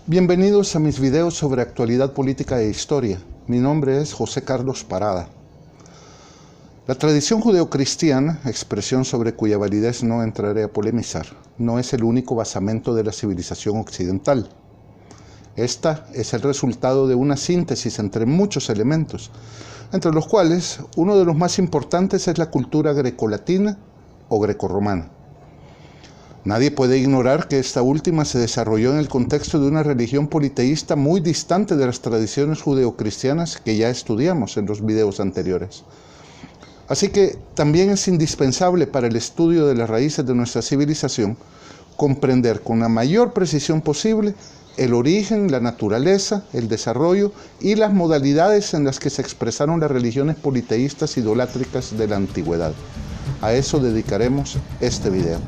Bienvenidos a mis videos sobre actualidad política e historia. Mi nombre es José Carlos Parada. La tradición judeocristiana, expresión sobre cuya validez no entraré a polemizar, no es el único basamento de la civilización occidental. Esta es el resultado de una síntesis entre muchos elementos, entre los cuales uno de los más importantes es la cultura grecolatina o grecorromana. Nadie puede ignorar que esta última se desarrolló en el contexto de una religión politeísta muy distante de las tradiciones judeocristianas que ya estudiamos en los videos anteriores. Así que también es indispensable para el estudio de las raíces de nuestra civilización comprender con la mayor precisión posible el origen, la naturaleza, el desarrollo y las modalidades en las que se expresaron las religiones politeístas idolátricas de la antigüedad. A eso dedicaremos este video.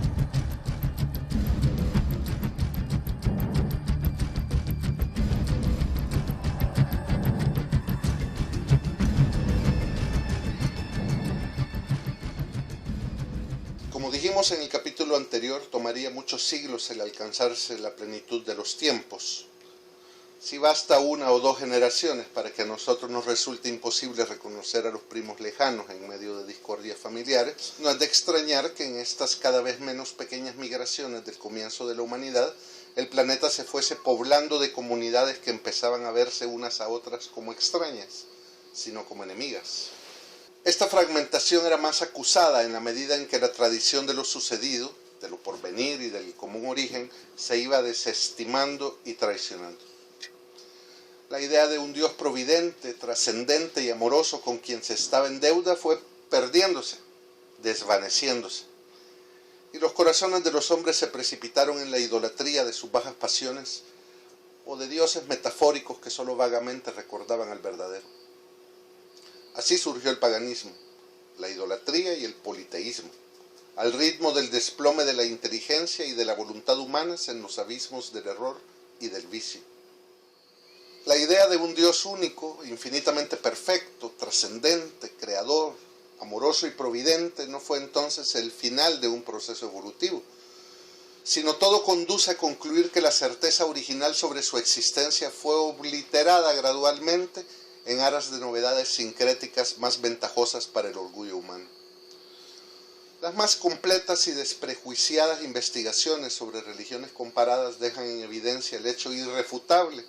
Como dijimos en el capítulo anterior, tomaría muchos siglos el alcanzarse la plenitud de los tiempos. Si basta una o dos generaciones para que a nosotros nos resulte imposible reconocer a los primos lejanos en medio de discordias familiares, no es de extrañar que en estas cada vez menos pequeñas migraciones del comienzo de la humanidad, el planeta se fuese poblando de comunidades que empezaban a verse unas a otras como extrañas, sino como enemigas. Esta fragmentación era más acusada en la medida en que la tradición de lo sucedido, de lo porvenir y del común origen, se iba desestimando y traicionando. La idea de un Dios providente, trascendente y amoroso con quien se estaba en deuda fue perdiéndose, desvaneciéndose. Y los corazones de los hombres se precipitaron en la idolatría de sus bajas pasiones o de dioses metafóricos que solo vagamente recordaban al verdadero. Así surgió el paganismo, la idolatría y el politeísmo, al ritmo del desplome de la inteligencia y de la voluntad humanas en los abismos del error y del vicio. La idea de un Dios único, infinitamente perfecto, trascendente, creador, amoroso y providente no fue entonces el final de un proceso evolutivo, sino todo conduce a concluir que la certeza original sobre su existencia fue obliterada gradualmente en aras de novedades sincréticas más ventajosas para el orgullo humano. Las más completas y desprejuiciadas investigaciones sobre religiones comparadas dejan en evidencia el hecho irrefutable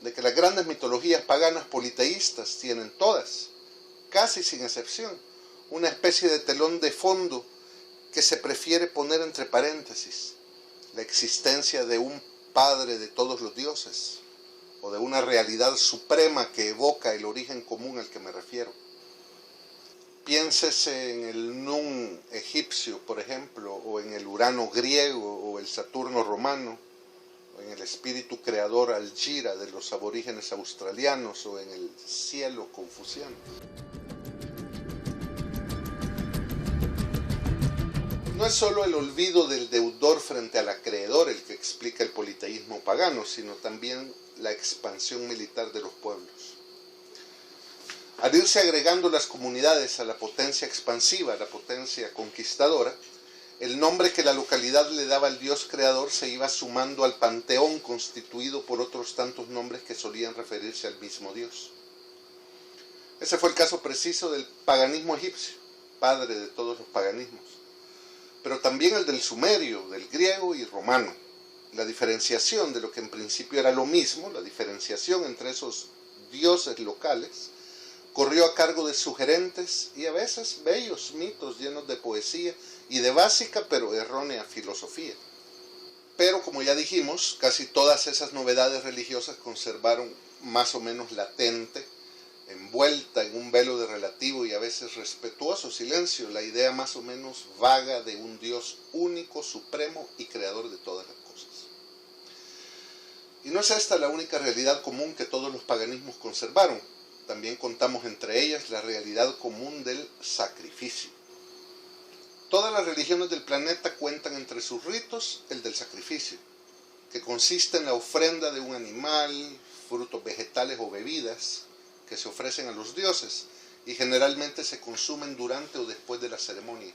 de que las grandes mitologías paganas politeístas tienen todas, casi sin excepción, una especie de telón de fondo que se prefiere poner entre paréntesis: la existencia de un padre de todos los dioses, o de una realidad suprema que evoca el origen común al que me refiero. Piénsese en el Nun egipcio, por ejemplo, o en el Urano griego, o el Saturno romano, o en el espíritu creador Algira de los aborígenes australianos, o en el cielo confuciano. No es solo el olvido del deudor frente al acreedor el que explica el politeísmo pagano, sino también la expansión militar de los pueblos. Al irse agregando las comunidades a la potencia expansiva, la potencia conquistadora, el nombre que la localidad le daba al Dios creador se iba sumando al panteón constituido por otros tantos nombres que solían referirse al mismo Dios. Ese fue el caso preciso del paganismo egipcio, padre de todos los paganismos, pero también el del sumerio, del griego y romano. La diferenciación de lo que en principio era lo mismo, la diferenciación entre esos dioses locales, corrió a cargo de sugerentes y a veces bellos mitos llenos de poesía y de básica pero errónea filosofía. Pero como ya dijimos, casi todas esas novedades religiosas conservaron más o menos latente, envuelta en un velo de relativo y a veces respetuoso silencio, la idea más o menos vaga de un Dios único, supremo y creador de todas las cosas. Y no es esta la única realidad común que todos los paganismos conservaron. También contamos entre ellas la realidad común del sacrificio. Todas las religiones del planeta cuentan entre sus ritos el del sacrificio, que consiste en la ofrenda de un animal, frutos vegetales o bebidas que se ofrecen a los dioses y generalmente se consumen durante o después de la ceremonia.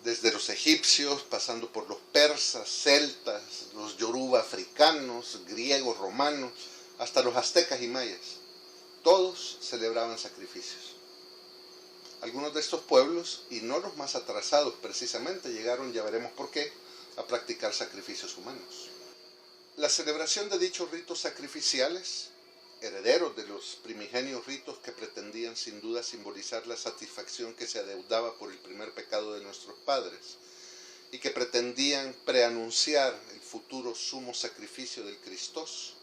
desde los egipcios, pasando por los persas, celtas, los yoruba africanos, griegos, romanos, hasta los aztecas y mayas. Todos celebraban sacrificios. Algunos de estos pueblos, y no los más atrasados precisamente, llegaron, ya veremos por qué, a practicar sacrificios humanos. La celebración de dichos ritos sacrificiales, herederos de los primigenios ritos que pretendían sin duda simbolizar la satisfacción que se adeudaba por el primer pecado de nuestros padres, y que pretendían preanunciar el futuro sumo sacrificio del Christos.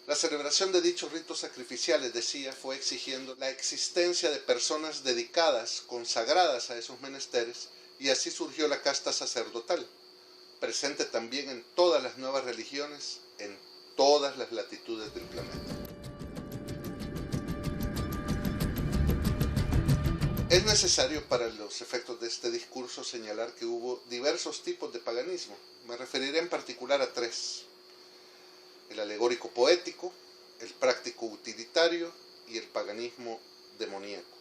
La celebración de dichos ritos sacrificiales, decía, fue exigiendo la existencia de personas dedicadas, consagradas a esos menesteres, y así surgió la casta sacerdotal, presente también en todas las nuevas religiones, en todas las latitudes del planeta. Es necesario para los efectos de este discurso señalar que hubo diversos tipos de paganismo. Me referiré en particular a tres: el alegórico poético, el práctico utilitario y el paganismo demoníaco.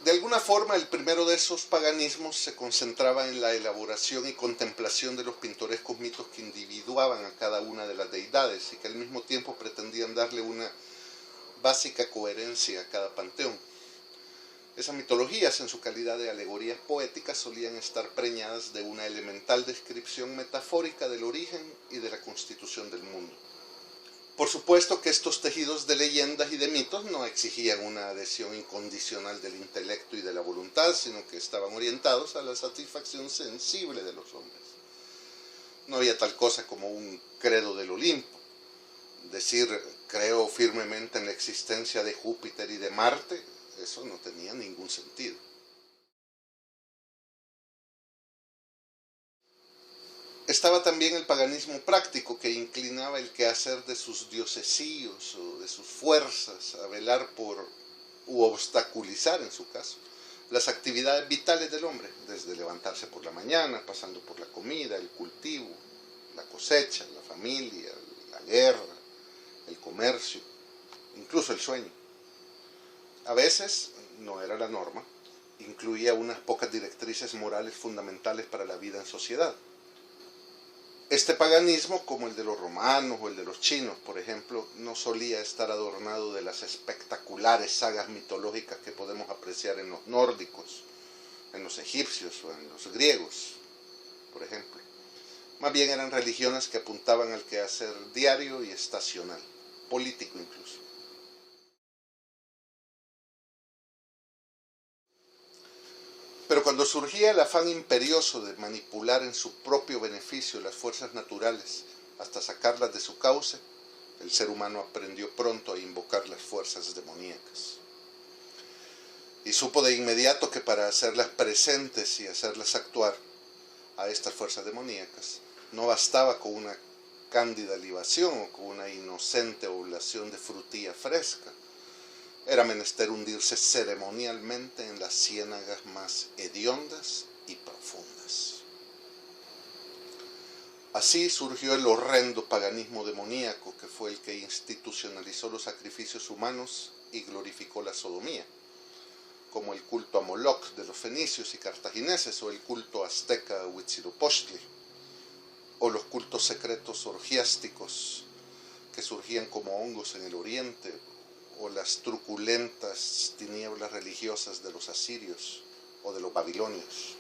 De alguna forma, el primero de esos paganismos se concentraba en la elaboración y contemplación de los pintorescos mitos que individuaban a cada una de las deidades y que al mismo tiempo pretendían darle una básica coherencia a cada panteón. Esas mitologías, en su calidad de alegorías poéticas, solían estar preñadas de una elemental descripción metafórica del origen y de la constitución del mundo. Por supuesto que estos tejidos de leyendas y de mitos no exigían una adhesión incondicional del intelecto y de la voluntad, sino que estaban orientados a la satisfacción sensible de los hombres. No había tal cosa como un credo del Olimpo. Decir, creo firmemente en la existencia de Júpiter y de Marte, eso no tenía ningún sentido. Estaba también el paganismo práctico, que inclinaba el quehacer de sus diosesíos o de sus fuerzas a velar por, u obstaculizar en su caso, las actividades vitales del hombre, desde levantarse por la mañana, pasando por la comida, el cultivo, la cosecha, la familia, la guerra, el comercio, incluso el sueño. A veces, no era la norma, incluía unas pocas directrices morales fundamentales para la vida en sociedad. Este paganismo, como el de los romanos o el de los chinos, por ejemplo, no solía estar adornado de las espectaculares sagas mitológicas que podemos apreciar en los nórdicos, en los egipcios o en los griegos, por ejemplo. Más bien eran religiones que apuntaban al quehacer diario y estacional, político incluso. Pero cuando surgía el afán imperioso de manipular en su propio beneficio las fuerzas naturales hasta sacarlas de su cauce, el ser humano aprendió pronto a invocar las fuerzas demoníacas. Y supo de inmediato que para hacerlas presentes y hacerlas actuar a estas fuerzas demoníacas, no bastaba con una cándida libación o con una inocente oblación de frutilla fresca. Era menester hundirse ceremonialmente en las ciénagas más hediondas y profundas. Así surgió el horrendo paganismo demoníaco, que fue el que institucionalizó los sacrificios humanos y glorificó la sodomía, como el culto a Moloch de los fenicios y cartagineses, o el culto azteca a Huitzilopochtli, o los cultos secretos orgiásticos que surgían como hongos en el oriente, o las truculentas tinieblas religiosas de los asirios o de los babilonios.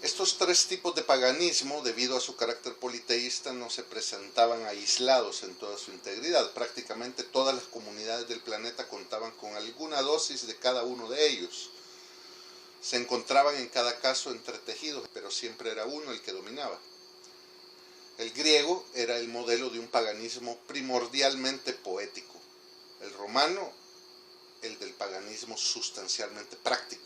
Estos tres tipos de paganismo, debido a su carácter politeísta, no se presentaban aislados en toda su integridad. Prácticamente todas las comunidades del planeta contaban con alguna dosis de cada uno de ellos. Se encontraban en cada caso entretejidos, pero siempre era uno el que dominaba. El griego era el modelo de un paganismo primordialmente poético. El romano, el del paganismo sustancialmente práctico,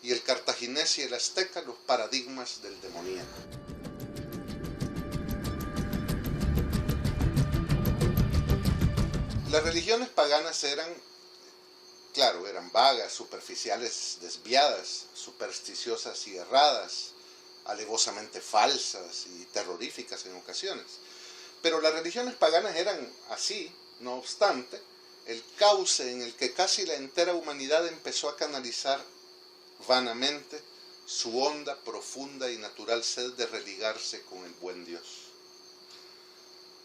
y el cartaginés y el azteca, los paradigmas del demoníaco. Las religiones paganas eran vagas, superficiales, desviadas, supersticiosas y erradas, alevosamente falsas y terroríficas en ocasiones. Pero las religiones paganas eran así, no obstante, el cauce en el que casi la entera humanidad empezó a canalizar vanamente su honda, profunda y natural sed de religarse con el buen Dios.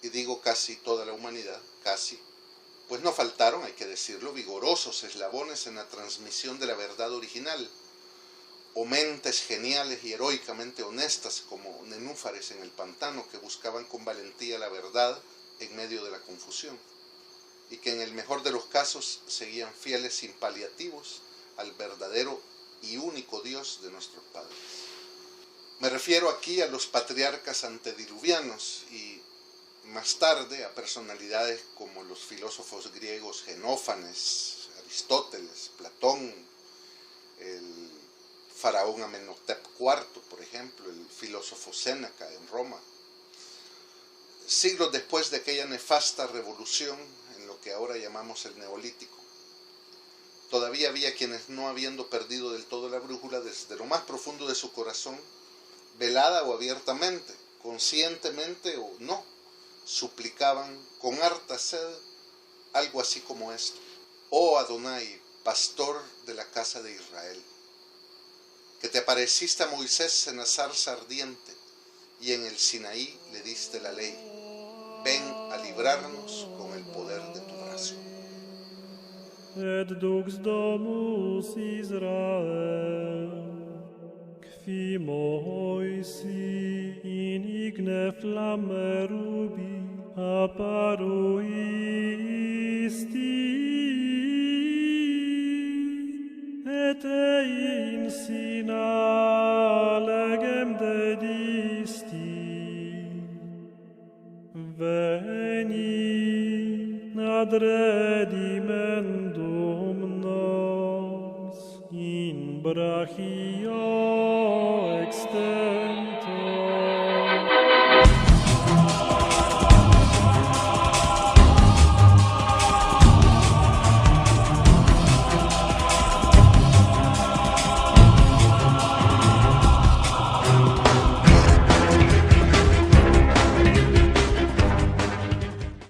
Y digo casi toda la humanidad, casi, pues no faltaron, hay que decirlo, vigorosos eslabones en la transmisión de la verdad original, o mentes geniales y heroicamente honestas como nenúfares en el pantano que buscaban con valentía la verdad en medio de la confusión, y que en el mejor de los casos seguían fieles sin paliativos al verdadero y único Dios de nuestros padres. Me refiero aquí a los patriarcas antediluvianos y más tarde a personalidades como los filósofos griegos Genófanes, Aristóteles, Platón, el faraón Amenhotep IV, por ejemplo, el filósofo Séneca en Roma. Siglos después de aquella nefasta revolución en lo que ahora llamamos el Neolítico, todavía había quienes, no habiendo perdido del todo la brújula, desde lo más profundo de su corazón, velada o abiertamente, conscientemente o no, suplicaban con harta sed algo así como esto: oh Adonai, pastor de la casa de Israel, que te apareciste a Moisés en la zarza ardiente y en el Sinaí le diste la ley, ven a librarnos con el poder de tu brazo. Et dux Domus Israel, qui Moisi in igne flamme rubi apparuisti, et in Sina legem dedisti. Veni ad redimendum nos in brachia extens.